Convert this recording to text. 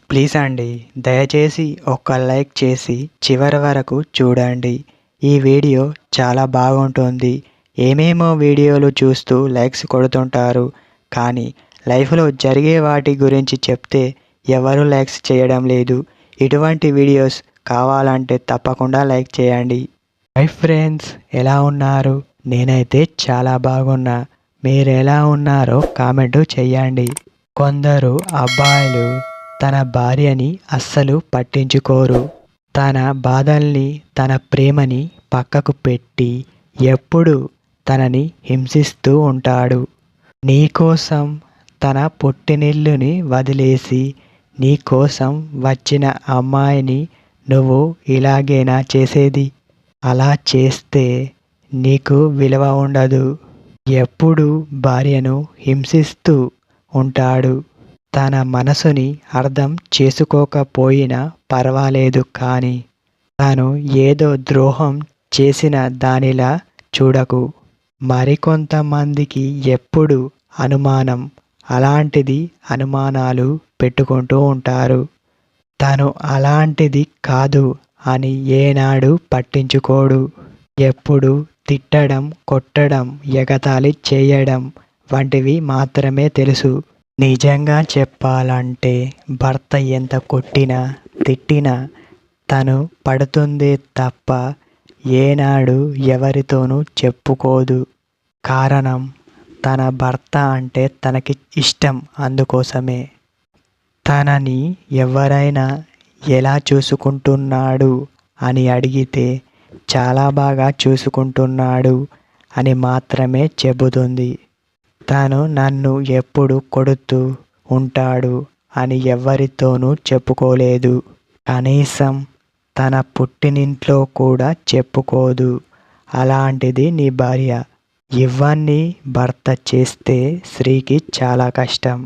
Please అండి, దయచేసి ఒక్క లైక్ చేసి చివరి వరకు చూడండి. ఈ వీడియో చాలా బాగుంటుంది. ఏమేమో వీడియోలు చూస్తూ లైక్స్ కొడుతుంటారు, కానీ లైఫ్లో జరిగే వాటి గురించి చెప్తే ఎవరు లైక్స్ చేయడం లేదు. ఇటువంటి వీడియోస్ కావాలంటే తప్పకుండా లైక్ చేయండి. హై ఫ్రెండ్స్, ఎలా ఉన్నారు? నేనైతే చాలా బాగున్నా. మీరు ఎలా ఉన్నారో కామెంట్ చేయండి. కొందరు అబ్బాయిలు తన భార్యని అస్సలు పట్టించుకోరు. తన బాధల్ని, తన ప్రేమని పక్కకు పెట్టి ఎప్పుడు తనని హింసిస్తూ ఉంటాడు. నీకోసం తన పుట్టినిల్లుని వదిలేసి నీకోసం వచ్చిన అమ్మాయిని నువ్వు ఇలాగేనా చేసేది? అలా చేస్తే నీకు విలువ ఉండదు. ఎప్పుడు భార్యను హింసిస్తూ ఉంటాడు. తన మనసుని అర్థం చేసుకోకపోయినా పర్వాలేదు, కానీ తను ఏదో ద్రోహం చేసిన దానిలా చూడకు. మరికొంతమందికి ఎప్పుడు అనుమానం, అలాంటిది అనుమానాలు పెట్టుకుంటూ ఉంటారు. తను అలాంటిది కాదు అని ఏనాడు పట్టించుకోడు. ఎప్పుడు తిట్టడం, కొట్టడం, ఎగతాళి చేయడం వంటివి మాత్రమే తెలుసు. నిజంగా చెప్పాలంటే భర్త ఎంత కొట్టినా, తిట్టినా తను పడుతుందే తప్ప ఏనాడు ఎవరితోనూ చెప్పుకోదు. కారణం, తన భర్త అంటే తనకి ఇష్టం. అందుకోసమే తనని ఎవరైనా ఎలా చూసుకుంటున్నాడు అని అడిగితే చాలా బాగా చూసుకుంటున్నాడు అని మాత్రమే చెబుతుంది. తను నన్ను ఎప్పుడు కొడుతూ ఉంటాడు అని ఎవరితోనూ చెప్పుకోలేదు. కనీసం తన పుట్టినింట్లో కూడా చెప్పుకోదు. అలాంటిది నీ భార్య. ఇవన్నీ భర్త చేస్తే స్త్రీకి చాలా కష్టం.